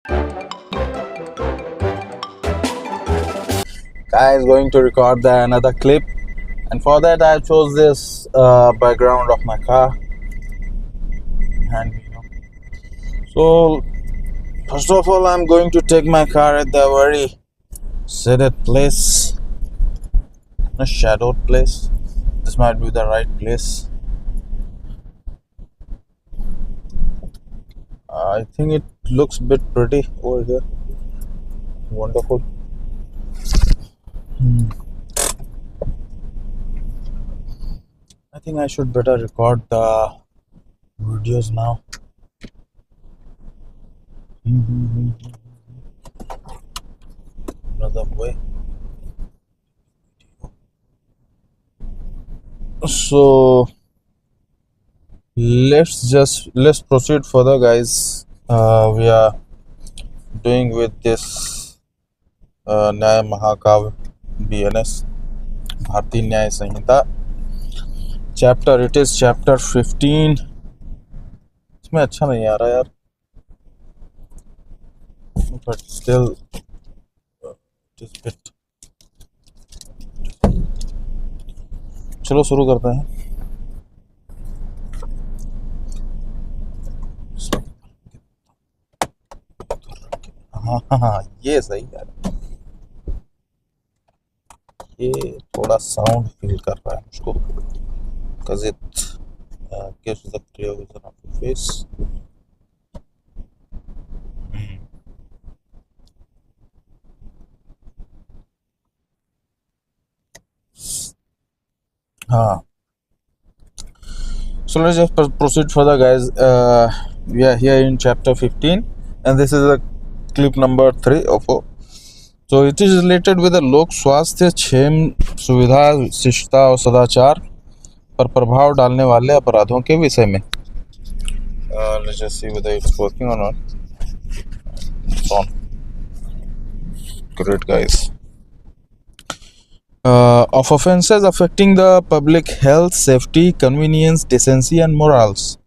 Guys, going to record another clip, and for that I chose this background of my car. And so first of all, I'm going to take my car at the very shaded place, a shadowed place. This might be the right place. I think it looks a bit pretty over here. Wonderful. I think I should better record the videos now. Another way. So let's proceed further, guys. We are doing with this न्याय महाकाव्य BNS भारतीय न्याय संहिता chapter. It is chapter 15. इसमें अच्छा नहीं आ रहा यार, but still it is bit. चलो शुरू करते हैं. हाँ, ये सही यार. ये थोड़ा साउंड फील कर रहा है मुझको, because it gives the clear vision of the face. हाँ, so let's just proceed further, guys. We are here in chapter 15, and this is the clip number 3 or 4. So it is related with the लोक स्वास्थ्य, क्षेम, सुविधा, शिष्टता और सदाचार पर प्रभाव डालने वाले अपराधों के विषय में. Let's just see whether it's working or not. It's on. Great, guys. Of offenses affecting the public health, safety, convenience, decency and morals.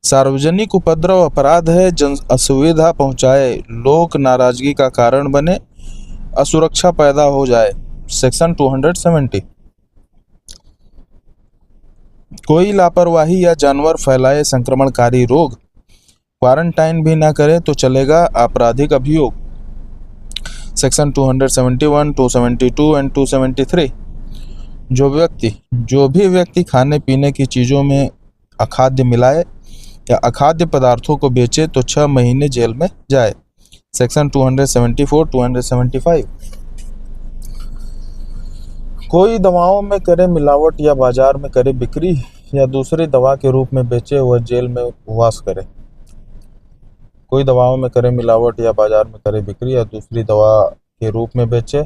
सार्वजनिक उपद्रव अपराध है, जन असुविधा पहुंचाए, लोक नाराजगी का कारण बने, असुरक्षा पैदा हो जाए. सेक्शन 270. कोई लापरवाही या जानवर फैलाए संक्रमणकारी रोग, क्वारंटाइन भी ना करे तो चलेगा, आपराधिक अभियोग. Section 271, 272 and 273. जो भी व्यक्ति खाने पीने की चीज़ों में अखाद्य मिलाए या अखाद्य पदार्थों को बेचे तो 6 महीने जेल में जाए. सेक्शन 274, 275. कोई दवाओं में करे मिलावट या बाजार में करे बिक्री या दूसरी दवा के रूप में बेचे वह जेल में वास करे. कोई दवाओं में करे मिलावट या बाजार में करे बिक्री या दूसरी दवा के रूप में बेचे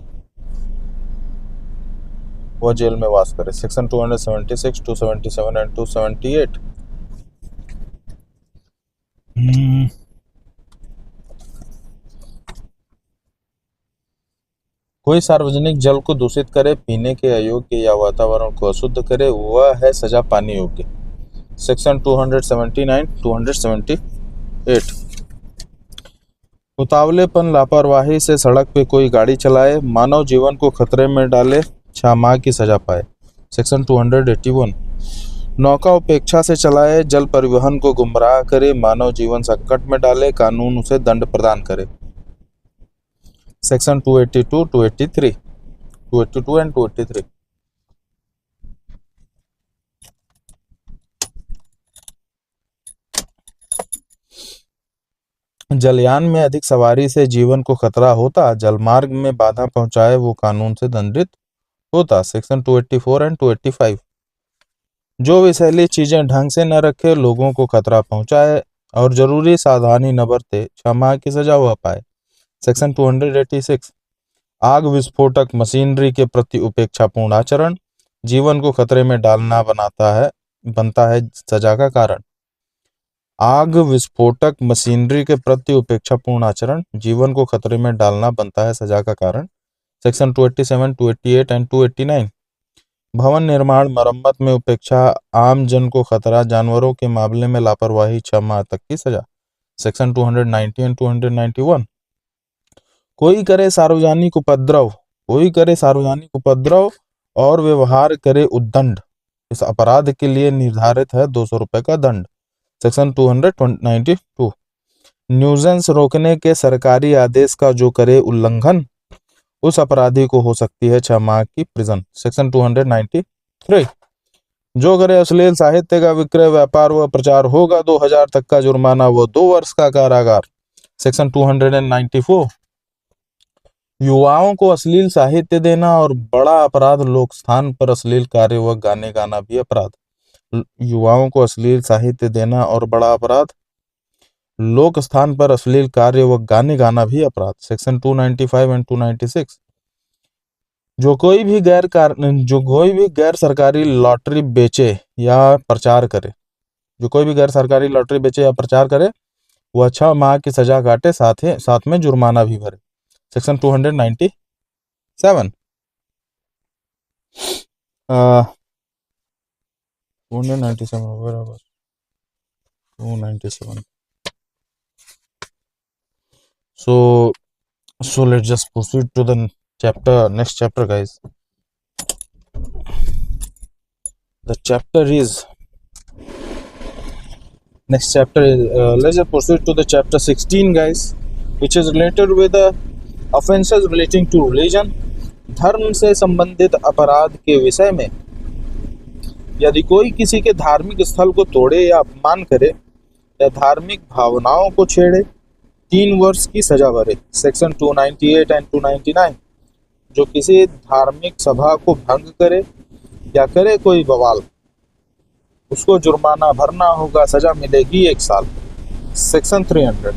वह जेल में वास करे. Section 276, 277 and 278. कोई सार्वजनिक जल को दूषित करे, पीने के अयोग्य या वातावरण को अशुद्ध करे, वह है सजा पाने योग्य. सेक्शन 279, 278. उतावलेपन, लापरवाही से सड़क पे कोई गाड़ी चलाए, मानव जीवन को खतरे में डाले, 6 माह की सजा पाए. सेक्शन 281. नौका उपेक्षा से चलाए, जल परिवहन को गुमराह करे, मानव जीवन संकट में डाले, कानून उसे दंड प्रदान करे. Section 282, 283, 282 and 283. जलयान में अधिक सवारी से जीवन को खतरा होता, जलमार्ग में बाधा पहुंचाए वो कानून से दंडित होता. Section 284 and 285. जो विषैली चीजें ढंग से न रखे, लोगों को खतरा पहुंचाए और जरूरी सावधानी न बरते, 6 माह की सजा हुआ पाए. सेक्शन 286. आग विस्फोटक मशीनरी के प्रति उपेक्षापूर्ण आचरण जीवन को खतरे में डालना बनता है सजा का कारण. आग विस्फोटक मशीनरी के प्रति उपेक्षापूर्ण आचरण जीवन को खतरे में डालना बनता है सजा का कारण. Section 287, 288 and 289. भवन निर्माण मरम्मत में उपेक्षा, आम जन को खतरा, जानवरों के मामले में लापरवाही, 6 माह तक की सजा. Section 290 and 291। कोई करे सार्वजनिक उपद्रव और व्यवहार करे उद्दंड, इस अपराध के लिए निर्धारित है 200 रुपए का दंड। सेक्शन 292। न्यूजेंस रोकने के सरकारी आदेश का जो करे उल्लंघन, उस अपराधी को हो सकती है 6 माह की प्रिजन। सेक्शन 293। जो करे अश्लील साहित्य का विक्रय, व्यापार व प्रचार होगा 2000 तक का जुर्माना व 2 वर्ष का कारागार। सेक्शन 294। युवाओं को अश्लील साहित्य देना और बड़ा अपराध, लोक स्थान पर अश्लील कार्य व गाने गाना भी अपराध। युवाओं को अश्लील साहित्य देना और बड़ा अपराध, लोक स्थान पर अश्लील कार्य व गाने गाना भी अपराध। Section 295 and 296। जो कोई भी गैर सरकारी लॉटरी बेचे या प्रचार करे, वह 6 माह की सजा काटे, साथ में जुर्माना भी भरे। सेक्शन 297। 297 बराबर 297। So let's just proceed to the next chapter, guys. The chapter is let's just proceed to the chapter 16, guys, which is related with the offenses relating to religion. धर्म से संबंधित अपराध के विषय में, यदि कोई किसी के धार्मिक स्थल को तोड़े या अपमान करे या धार्मिक भावनाओं को छेड़े, 3 वर्ष की सजा भरे। Section 298 and 299। जो किसी धार्मिक सभा को भंग करे या करे कोई बवाल, उसको जुर्माना भरना होगा, सजा मिलेगी 1 साल। सेक्शन 300।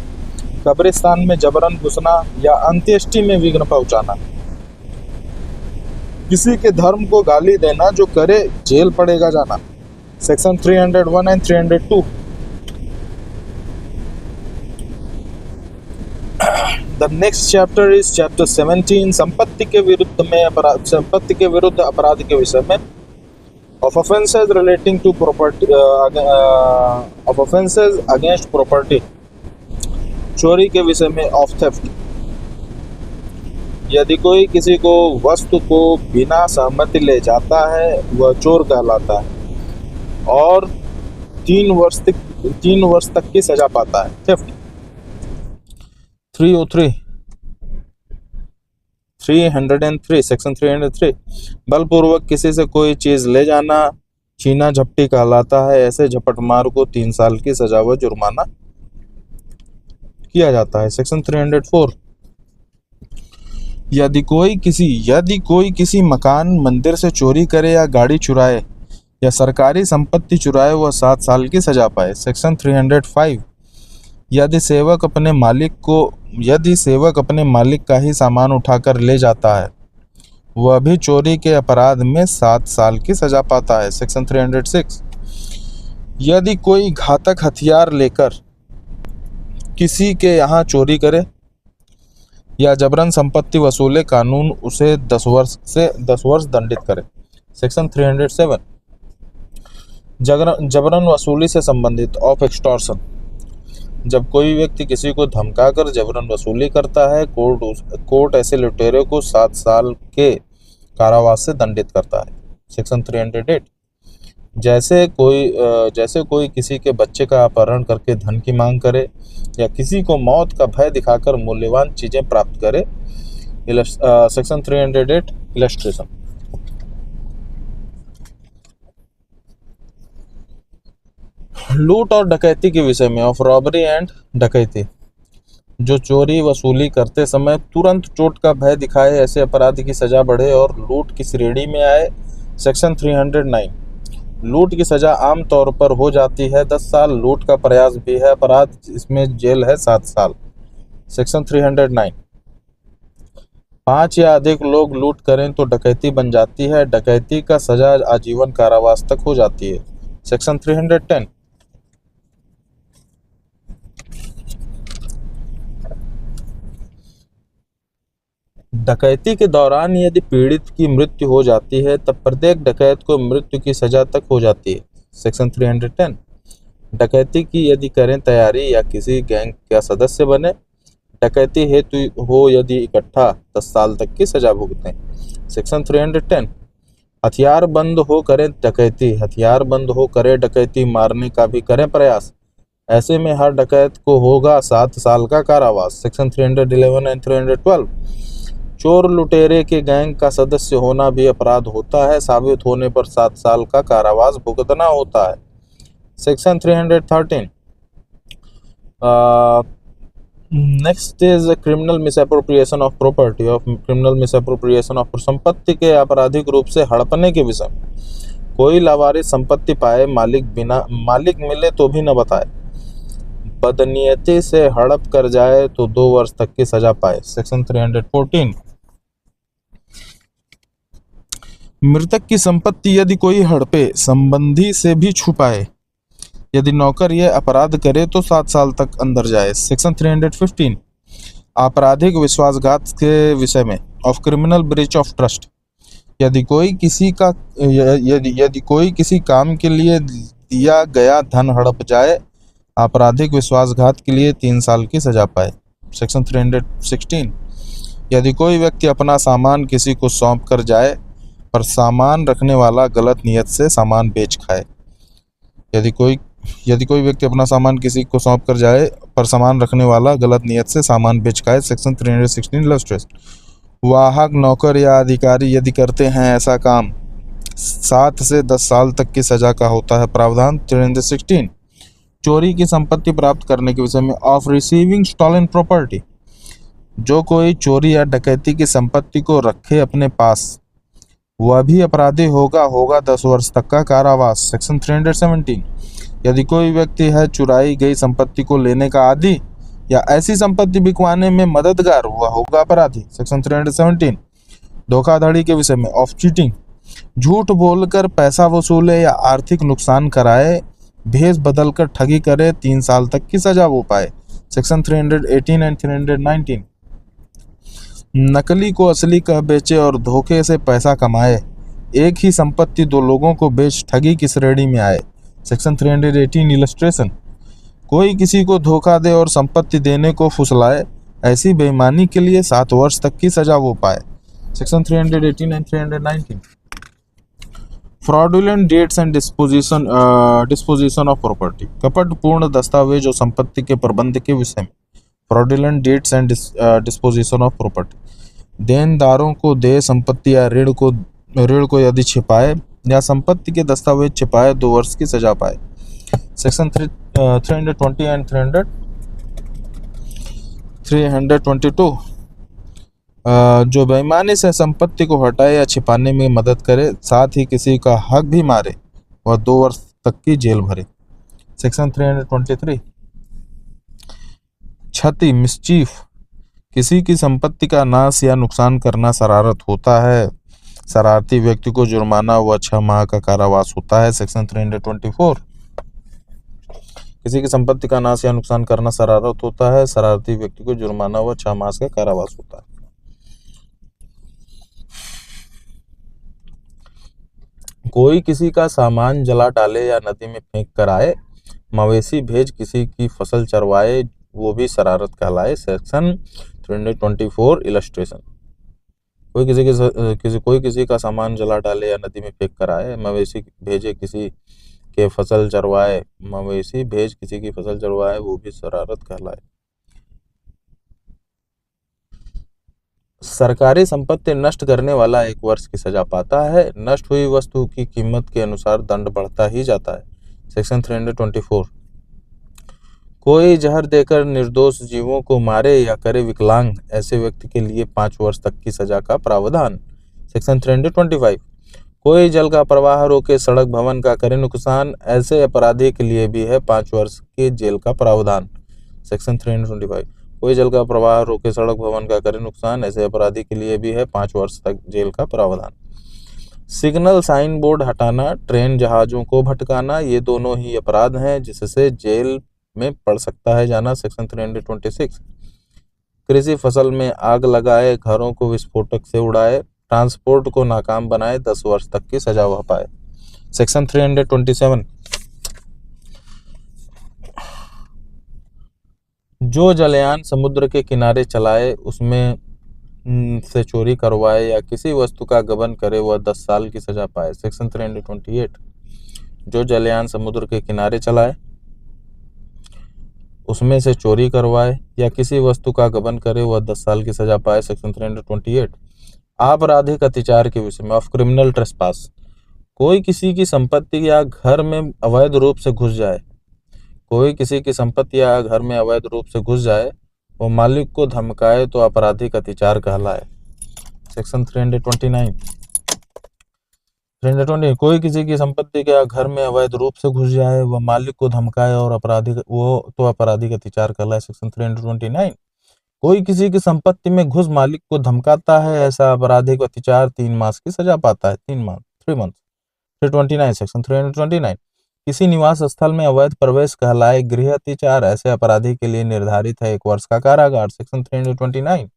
कब्रिस्तान में जबरन घुसना या अंत्येष्टि में विघ्न पहुंचाना, किसी के धर्म को गाली देना, जो करे जेल पड़ेगा जाना। Section 301 and 302। The next chapter is chapter 17, संपत्ति के विरुद्ध अपराध के विषय में। Of offenses relating to property, of offenses against property, चोरी के विषय में। Of theft, यदि कोई किसी को वस्तु को बिना सहमति ले जाता है वह चोर कहलाता है और 3 वर्ष तक की सजा पाता है। थेफ्ट। 303 सेक्शन 303। बलपूर्वक किसी से कोई चीज ले जाना छीना झपटी कहलाता है। ऐसे झपटमार को 3 साल की सजा व जुर्माना किया जाता है। सेक्शन 304। यदि कोई किसी मकान मंदिर से चोरी करे या गाड़ी चुराए या सरकारी संपत्ति चुराए, वह 7 साल की सजा पाए। सेक्शन 305। यदि सेवक अपने मालिक का ही सामान उठाकर ले जाता है, वह भी चोरी के अपराध में 7 साल की सजा पाता है। सेक्शन 306। यदि कोई घातक हथियार लेकर किसी के यहाँ चोरी करे या जबरन संपत्ति वसूले, कानून उसे 10 वर्ष दंडित करे। सेक्शन 307। जबरन वसूली से संबंधित। ऑफ एक्सटॉर्शन, जब कोई व्यक्ति किसी को धमकाकर जबरन वसूली करता है, कोर्ट ऐसे लुटेरे को 7 साल के कारावास से दंडित करता है। सेक्शन 308। जैसे कोई किसी के बच्चे का अपहरण करके धन की मांग करे या किसी को मौत का भय दिखाकर मूल्यवान चीजें प्राप्त करे। सेक्शन 308। इलस्ट्रेशन। लूट और डकैती के विषय में। ऑफ रॉबरी एंड डकैती, जो चोरी वसूली करते समय तुरंत चोट का भय दिखाए, ऐसे अपराधी की सजा बढ़े और लूट की श्रेणी में आए। सेक्शन 309। लूट की सजा आम तौर पर हो जाती है 10 साल। लूट का प्रयास भी है अपराध, इसमें जेल है 7 साल। सेक्शन 309। 5 या अधिक लोग लूट करें तो डकैती बन जाती है। डकैती का सजा आजीवन कारावास तक हो जाती है। सेक्शन 310। डकैती के दौरान यदि पीड़ित की मृत्यु हो जाती है, तब प्रत्येक डकैत को मृत्यु की सजा तक हो जाती है। सेक्शन 310। डकैती की यदि करें तैयारी या किसी गैंग का सदस्य बने, डकैती हेतु हो यदि इकट्ठा 10 साल तक की सजा भुगतें। सेक्शन 310 हथियारबंद हो करें डकैती, हथियारबंद हो करे डकैती, मारने का भी करें प्रयास, ऐसे में हर डकैत को होगा 7 साल का कारावास। सेक्शन 311 एंड 312 चोर लुटेरे के गैंग का सदस्य होना भी अपराध होता है, साबित होने पर 7 साल का कारावास भुगतना होता है। Section 313 next is criminal misappropriation of property of criminal misappropriation of संपत्ति के आपराधिक रूप से हड़पने के विषय में। कोई लावारिस संपत्ति पाए, मालिक मिले तो भी न बताए, बदनीयती से हड़प कर जाए तो 2 वर्ष तक की सजा पाए। सेक्शन 314 मृतक की संपत्ति यदि कोई हड़पे, संबंधी से भी छुपाए, यदि नौकर यह अपराध करे तो 7 साल तक अंदर जाए। सेक्शन 315 आपराधिक विश्वासघात के विषय में of criminal breach of trust, यदि कोई किसी काम के लिए दिया गया धन हड़प जाए, आपराधिक विश्वासघात के लिए 3 साल की सजा पाए। सेक्शन 316 यदि कोई व्यक्ति अपना सामान किसी को सौंप कर जाए पर सामान रखने वाला गलत नियत से सामान बेच खाए, यदि कोई व्यक्ति अपना सामान किसी को सौंप कर जाए पर सामान रखने वाला गलत नियत से सामान बेच खाए। सेक्शन 316 इलस्ट्रेशन वाहक, नौकर या अधिकारी यदि करते हैं ऐसा काम, 7 से 10 साल तक की सजा का होता है प्रावधान। 316 चोरी की संपत्ति प्राप्त करने के विषय में ऑफ रिसीविंग स्टॉलन प्रॉपर्टी, जो कोई चोरी या डकैती की संपत्ति को रखे अपने पास, वह भी अपराधी होगा 10 वर्ष तक का कारावास। सेक्शन 317 यदि कोई व्यक्ति है चुराई गई संपत्ति को लेने का आदी या ऐसी संपत्ति बिकवाने में मददगार, हुआ होगा अपराधी। सेक्शन 317 धोखाधड़ी के विषय में ऑफ चीटिंग, झूठ बोलकर पैसा वसूले या आर्थिक नुकसान कराए, भेष बदलकर ठगी करे, 3 साल तक की सजा वो पाए। सेक्शन 318 एंड 319 नकली को असली कह बेचे और धोखे से पैसा कमाए, एक ही संपत्ति 2 लोगों को बेच ठगी की श्रेणी में आए। सेक्शन 318 इलस्ट्रेशन कोई किसी को धोखा दे और संपत्ति देने को फुसलाए, ऐसी बेईमानी के लिए 7 वर्ष तक की सजा वो पाए। Section 318 and 319 fraudulent deeds and disposition of property, कपटपूर्ण दस्तावेज और संपत्ति के प्रबंध के विषय में। Fraudulent deeds and disposition of property, देनदारों को देय संपत्ति या ऋण को यदि छिपाए या संपत्ति के दस्तावेज छिपाए, 2 वर्ष की सजा पाए। सेक्शन 320 एंड 322 जो बेईमानी से संपत्ति को हटाए या छिपाने में मदद करे, साथ ही किसी का हक भी मारे, वह 2 वर्ष तक की जेल भरे। सेक्शन 323 क्षति मिसचीफ, किसी की संपत्ति का नाश या नुकसान करना शरारत होता है, शरारती व्यक्ति को जुर्माना व 6 माह का कारावास होता है। सेक्शन 324 किसी की संपत्ति का नाश या नुकसान करना शरारत होता है, शरारती व्यक्ति को जुर्माना व 6 माह का कारावास होता है। कोई किसी का सामान जला डाले या नदी में फेंक कर आए, मवेशी भेज किसी की फसल चरवाए, वो भी शरारत कहलाए। सेक्शन 324 इलस्ट्रेशन कोई किसी का सामान जला डाले या नदी में फेंक कर आए, मवेशी भेजे किसी के फसल चरवाए, मवेशी भेज किसी की फसल चरवाए, वो भी शरारत कहलाए। सरकारी संपत्ति नष्ट करने वाला 1 वर्ष की सजा पाता है, नष्ट हुई वस्तु की कीमत के अनुसार दंड बढ़ता ही जाता है। सेक्शन 324 कोई जहर देकर निर्दोष जीवों को मारे या करे विकलांग, ऐसे व्यक्ति के लिए 5 वर्ष तक की सजा का प्रावधान। सेक्शन 325 कोई जल का प्रवाह रोके सड़क भवन का करे नुकसान, ऐसे अपराधी के लिए भी है 5 वर्ष के जेल का प्रावधान। सेक्शन 325 कोई जल का प्रवाह रोके सड़क भवन का करे नुकसान, ऐसे अपराधी के लिए भी है 5 वर्ष तक जेल का प्रावधान। सिग्नल साइन बोर्ड हटाना, ट्रेन जहाजों को भटकाना, ये दोनों ही अपराध हैं जिससे जेल में पड़ सकता है जाना। सेक्शन 326 कृषि फसल में आग लगाए, घरों को विस्फोटक से उड़ाए, ट्रांसपोर्ट को नाकाम बनाए, 10 वर्ष तक की सजा वह पाए। सेक्शन 327 जो जलयान समुद्र के किनारे चलाए, उसमें से चोरी करवाए या किसी वस्तु का गबन करे वह 10 साल की सजा पाए। सेक्शन 328। जो जलयान समुद्र के किनारे चलाए, उसमें से चोरी करवाए या किसी वस्तु का गबन करे वह 10 साल की सजा पाए। सेक्शन 328। आपराधिक अत्याचार के विषय में, ऑफ क्रिमिनल ट्रेसपास, कोई किसी की संपत्ति या घर में अवैध रूप से घुस जाए, कोई किसी की संपत्ति या घर में अवैध रूप से घुस जाए, वो मालिक को धमकाए तो आपराधिक अत्याचार कहलाए। सेक्शन 329। 320, कोई किसी की संपत्ति या घर में अवैध रूप से घुस जाए, वह मालिक को धमकाए और आपराधिक अत्याचार कहलाए। सेक्शन 329। कोई किसी की संपत्ति में घुस मालिक को धमकाता है, ऐसा आपराधिक अत्याचार 3 मास की सजा पाता है। 3 मंथ। 329। सेक्शन 329। किसी निवास स्थल में अवैध प्रवेश कहलाए गृह अत्याचार, ऐसे अपराधी के लिए निर्धारित है 1 वर्ष का कारागार। सेक्शन 329।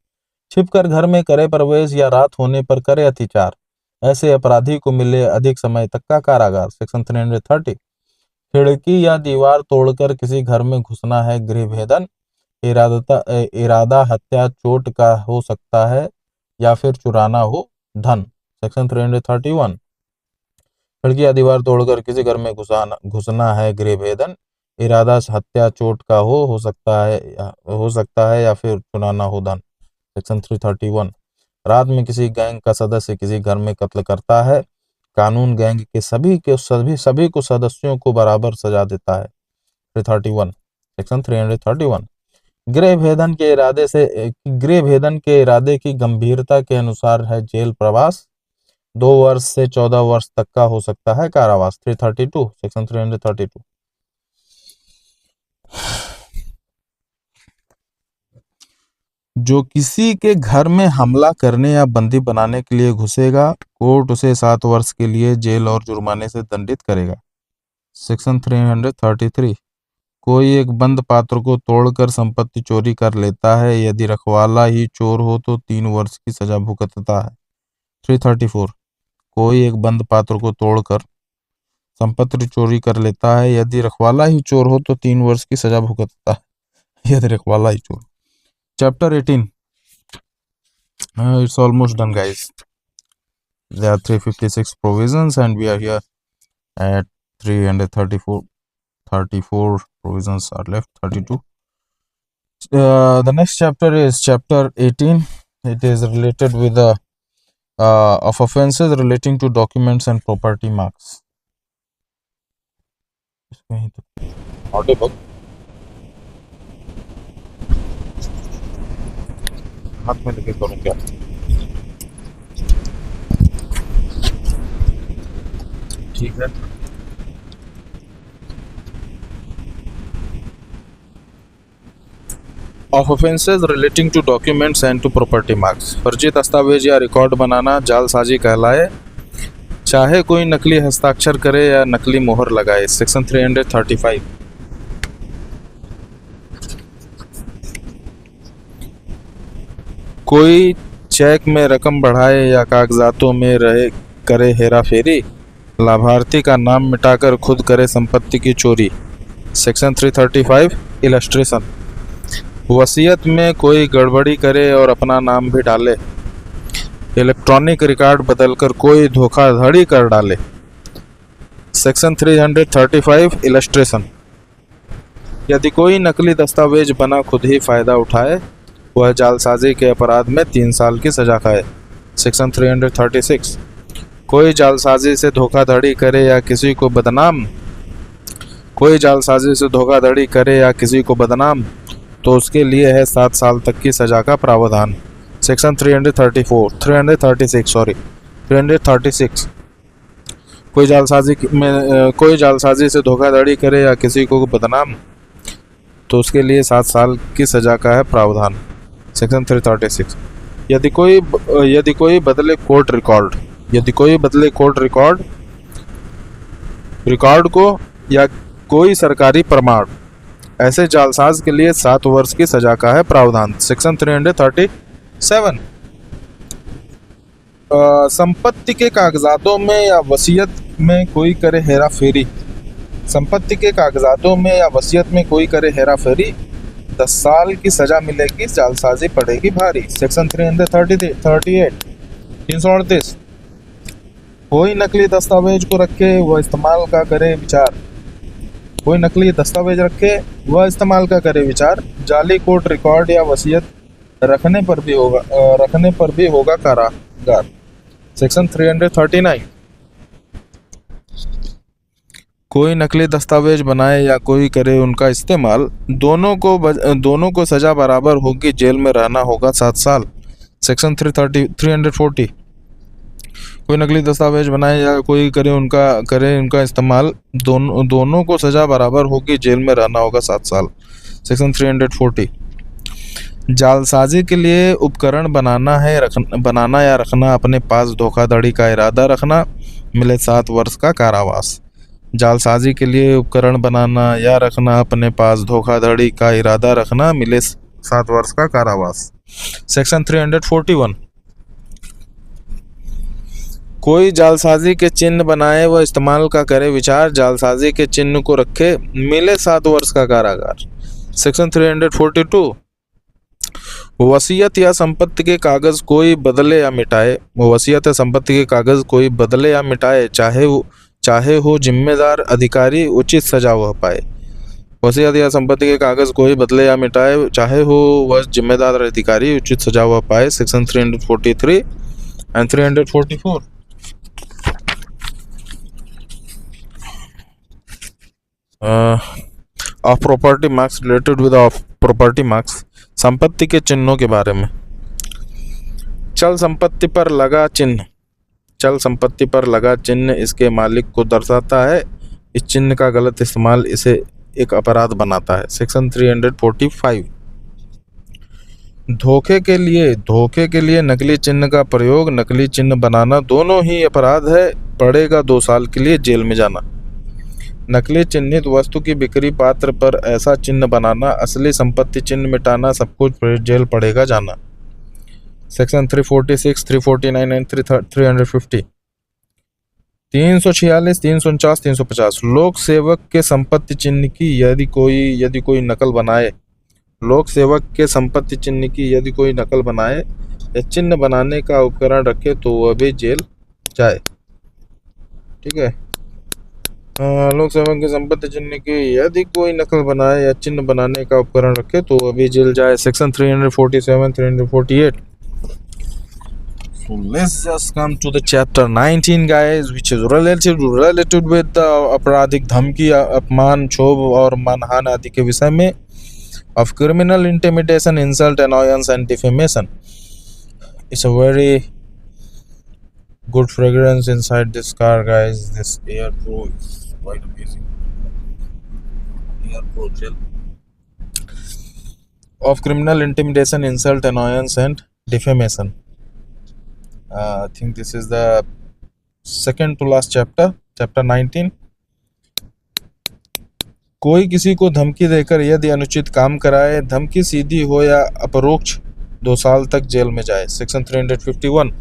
छिपकर घर में करे प्रवेश या रात होने पर करे अत्याचार, ऐसे अपराधी को मिले अधिक समय तक का कारागार। सेक्शन 330। खिड़की या दीवार तोड़कर किसी घर में घुसना है गृह भेदन, इरादा हत्या चोट का हो सकता है या फिर चुराना हो धन। सेक्शन 331। खिड़की या दीवार तोड़कर किसी घर में घुसना है गृह भेदन, इरादा हत्या चोट का हो सकता है या फिर चुराना हो धन। सेक्शन 331। रात में किसी गैंग का सदस्य किसी घर में कत्ल करता है, कानून गैंग के सभी को सदस्यों को बराबर सजा देता है। 331। सेक्शन 331। गृह भेदन के इरादे की गंभीरता के अनुसार है जेल प्रवास, 2 वर्ष से 14 वर्ष तक का हो सकता है कारावास। 332। सेक्शन 332। जो किसी के घर में हमला करने या बंदी बनाने के लिए घुसेगा, कोर्ट उसे 7 वर्ष के लिए जेल और जुर्माने से दंडित करेगा। सेक्शन 333। कोई एक बंद पात्र को तोड़कर संपत्ति चोरी कर लेता है, यदि रखवाला ही चोर हो तो 3 वर्ष की सजा भुगतता है। 334। कोई एक बंद पात्र को तोड़कर संपत्ति चोरी कर लेता है, यदि रखवाला ही चोर हो तो 3 वर्ष की सजा भुगतता है, यदि रखवाला ही चोर। Chapter 18. It's almost done, guys. There are 356 provisions and we are here at 334. 34 provisions are left, 32. The next chapter is chapter 18. It is related with the of offenses relating to documents and property marks. Audible. हाथ में लेके करूँ क्या? ठीक है। Of offences relating to documents and to property marks, फर्जी दस्तावेज या रिकॉर्ड बनाना जालसाजी कहलाए, चाहे कोई नकली हस्ताक्षर करे या नकली मोहर लगाए। सेक्शन 335। कोई चेक में रकम बढ़ाए या कागजातों में करे हेरा फेरी, लाभार्थी का नाम मिटाकर खुद करे संपत्ति की चोरी। सेक्शन 335। इलस्ट्रेशन, वसीयत में कोई गड़बड़ी करे और अपना नाम भी डाले, इलेक्ट्रॉनिक रिकॉर्ड बदलकर कोई धोखाधड़ी कर डाले। सेक्शन 335। इलस्ट्रेशन, यदि कोई नकली दस्तावेज बना खुद ही फायदा उठाए, वह जालसाजी के अपराध में 3 साल की सजा खाए। सेक्शन 336। कोई जालसाजी से धोखाधड़ी करे या किसी को बदनाम तो उसके लिए है 7 साल तक की सजा का प्रावधान। सेक्शन 336। कोई जालसाजी से धोखाधड़ी करे या किसी को बदनाम तो उसके लिए 7 साल की सजा का है प्रावधान। सेक्शन 336। यदि कोई बदले कोर्ट रिकॉर्ड को या कोई सरकारी प्रमाण, ऐसे जालसाज के लिए 7 वर्ष की सजा का है प्रावधान। सेक्शन 337। संपत्ति के कागजातों में या वसीयत में कोई करे हेरा फेरी, 10 साल की सजा मिलेगी, जालसाजी पड़ेगी भारी। सेक्शन 338 338 कोई नकली दस्तावेज को रखे व इस्तेमाल का करे विचार। कोई नकली दस्तावेज रखे व इस्तेमाल का करे विचार। जाली कोर्ट रिकॉर्ड या वसीयत रखने पर भी होगा कारागार। सेक्शन 339 कोई नकली दस्तावेज बनाए या कोई करे उनका इस्तेमाल, दोनों को सजा बराबर होगी, जेल में रहना होगा 7 साल। सेक्शन 340 कोई नकली दस्तावेज बनाए या कोई करे उनका इस्तेमाल, दोनों को सजा बराबर होगी, जेल में रहना होगा 7 साल। सेक्शन 340 जालसाजी के लिए उपकरण बनाना या रखना, अपने पास धोखाधड़ी का इरादा रखना, मिले 7 वर्ष का कारावास। जालसाजी के लिए उपकरण बनाना या रखना, अपने पास धोखाधड़ी का इरादा रखना, मिले 7 वर्ष का कारावास। सेक्शन 341 कोई जालसाजी के चिन्ह बनाए व इस्तेमाल का करे विचार, जालसाजी के चिन्ह को रखे, मिले 7 वर्ष का कारागार। सेक्शन 342 वसीयत या संपत्ति के कागज कोई बदले या मिटाए। वसीयत या संपत्ति के कागज कोई बदले या मिटाए, चाहे हो जिम्मेदार अधिकारी, उचित सजा वह पाए। वसीयत या संपत्ति के कागज कोई बदले या मिटाए, चाहे हो वह जिम्मेदार अधिकारी, उचित सजा वह पाए। Section 343 and 344 of property marks related with of property marks, संपत्ति के चिन्हों के बारे में। चल संपत्ति पर लगा चिन्ह। चल संपत्ति पर लगा चिन्ह इसके मालिक को दर्शाता है। इस चिन्ह का गलत इस्तेमाल इसे एक अपराध बनाता है। सेक्शन 345 धोखे के लिए नकली चिन्ह का प्रयोग, नकली चिन्ह बनाना, दोनों ही अपराध है, पड़ेगा 2 साल के लिए जेल में जाना। नकली चिन्हित वस्तु की बिक्री पात्र पर ऐसा चिन्ह बनाना, असली संपत्ति चिन्ह मिटाना, सब कुछ जेल पड़ेगा जाना। सेक्शन 346 349 एंड 350 346 349 350 लोक सेवक के संपत्ति चिन्ह की यदि कोई नकल बनाए, लोक सेवक के संपत्ति चिन्ह की यदि कोई नकल बनाए या चिन्ह बनाने का उपकरण रखे तो वह भी जेल जाए। ठीक है, लोक सेवक के संपत्ति चिन्ह की यदि कोई नकल बनाए या चिन्ह बनाने का उपकरण रखे तो वह भी जेल जाए। Section 347 348 So let's just come to the chapter 19 guys, which is related with the आपराधिक धमकी, अपमान, क्षोभ और मानहानि आदि के विषय में, of criminal intimidation, insult, annoyance and defamation. It's a very good fragrance inside this car guys. This Air Pro is quite amazing. Air Pro gel. Of criminal intimidation, insult, annoyance and defamation. I think this is the second to last chapter 19. कोई किसी को धमकी देकर यदि अनुचित काम कराए, धमकी सीधी हो या अपरोक्ष, 2 साल तक जेल में जाए। सेक्शन 351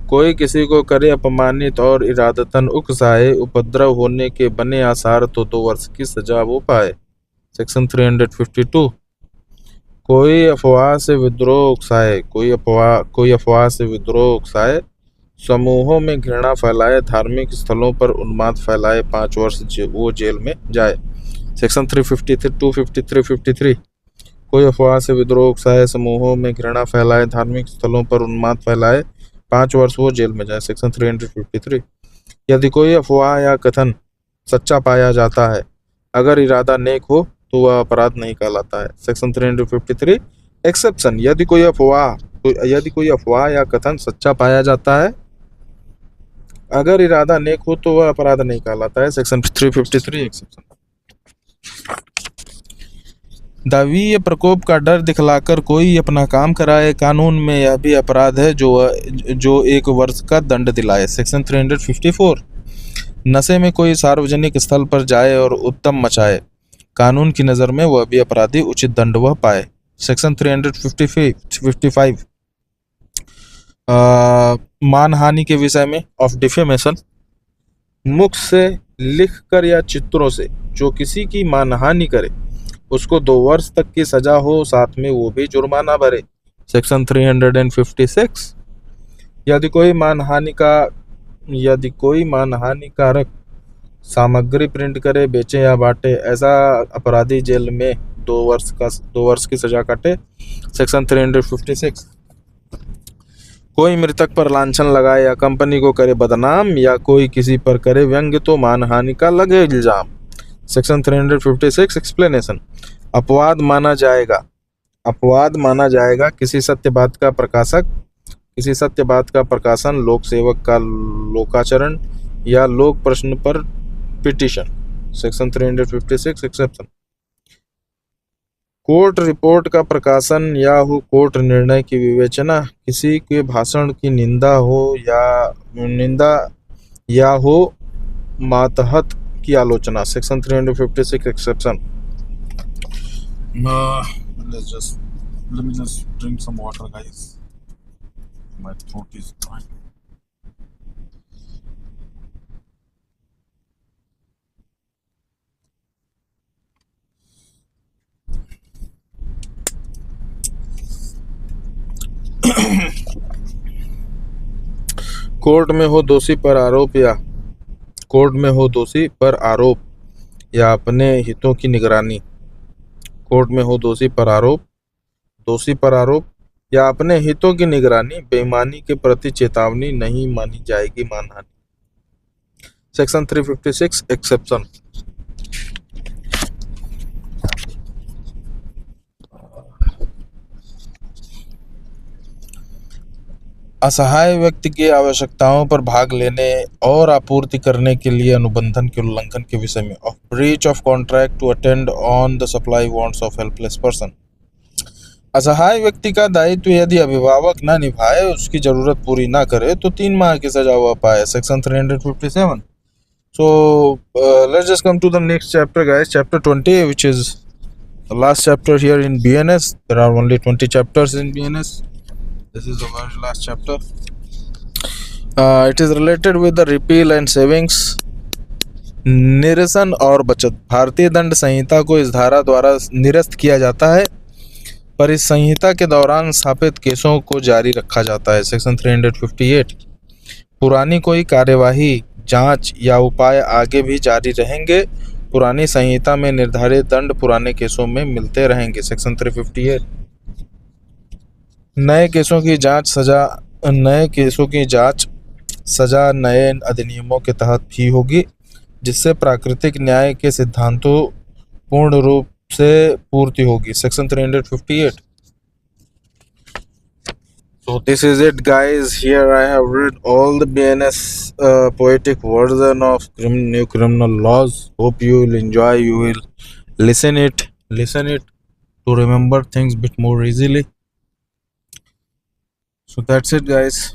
कोई किसी को करे अपमानित और इरादतन उकसाए, उपद्रव होने के बने आसार तो 2 वर्ष की सजा वो पाए। सेक्शन 352 कोई अफवाह से विद्रोह उकसाए, कोई अफवाह से विद्रोह उकसाए, समूहों में घृणा फैलाए, धार्मिक स्थलों पर उन्माद फैलाए, 5 वर्ष वो जेल में जाए। सेक्शन 253 कोई अफवाह से विद्रोह उकसाए, समूहों में घृणा फैलाए, धार्मिक स्थलों पर उन्माद फैलाए, 5 वर्ष वो जेल में जाए। सेक्शन 353 यदि कोई अफवाह या कथन सच्चा पाया जाता है, अगर इरादा नेक हो तो वह अपराध नहीं कहलाता है। सेक्शन 353 एक्सेप्शन यदि कोई अफवाह या कथन सच्चा पाया जाता है, अगर इरादा नेक हो तो वह अपराध नहीं कहलाता है। सेक्शन 353 एक्सेप्शन दैवीय प्रकोप का डर दिखलाकर कोई अपना काम कराए, कानून में यह भी अपराध है जो 1 वर्ष का दंड दिलाए। सेक्शन 354 नशे में कोई सार्वजनिक स्थल पर जाए और उत्तम मचाए, कानून की नज़र में वह भी अपराधी, उचित दंड वह पाए। सेक्शन 355 मानहानि के विषय में ऑफ डिफेमेशन मुख से, लिखकर या चित्रों से जो किसी की मानहानि करे, उसको 2 वर्ष तक की सजा हो, साथ में वो भी जुर्माना भरे। सेक्शन 356, यदि कोई मानहानिकारक सामग्री प्रिंट करे, बेचे या बांटे, ऐसा अपराधी जेल में 2 वर्ष की सजा काटे। सेक्शन 356, कोई मृतक पर लांछन लगाए या कंपनी को करे बदनाम या कोई किसी पर करे व्यंग्य तो मानहानि का लगे इल्जाम। सेक्शन 356 एक्सप्लेनेशन, अपवाद माना जाएगा किसी सत्य बात का प्रकाशन, लोक सेवक का लोकाचरण या लोक प्रश्न पर petition. Section 356 exception, court report का प्रकाशन या हो कोर्ट निर्णय की विवेचना, किसी के भाषण की निंदा या हो मातहत की आलोचना। Section 356 exception. Let me just drink some water, guys. My throat is dry. Court में हो दोषी पर आरोप या अपने हितों की निगरानी। कोर्ट में हो दोषी पर आरोप या अपने हितों की निगरानी, बेईमानी के प्रति चेतावनी नहीं मानी जाएगी मानहानि। सेक्शन 356 एक्सेप्शन, असहाय व्यक्ति की आवश्यकताओं पर भाग लेने और आपूर्ति करने के लिए अनुबंधन के उल्लंघन के विषय में, of breach of contract to attend on the supply wants of helpless person. असहाय व्यक्ति का दायित्व यदि अभिभावक ना निभाए, उसकी जरूरत पूरी ना करे तो 3 माह की सजा हुआ पाए। Section 357। So let's just come to the next chapter, guys. Chapter 20, which is the last chapter here in BNS. There are only 20 chapters in BNS. This is the very last chapter. It is related with the repeal and savings. निरसन और बचत। भारतीय दंड संहिता को इस धारा द्वारा निरस्त किया जाता है, पर इस संहिता के दौरान स्थापित केसों को जारी रखा जाता है। सेक्शन 358, पुरानी कोई कार्यवाही, जांच या उपाय आगे भी जारी रहेंगे। पुरानी संहिता में निर्धारित दंड पुराने केसों में मिलते रहेंगे। सेक्शन 358, नए केसों की जांच सजा नए अधिनियमों के तहत भी होगी, जिससे प्राकृतिक न्याय के सिद्धांतों पूर्ण रूप से पूर्ति होगी। Section 358। So this is it, guys. Here I have read all the BNS poetic version of new criminal laws. Hope you will enjoy. You will listen it to remember things a bit more easily. So that's it, guys.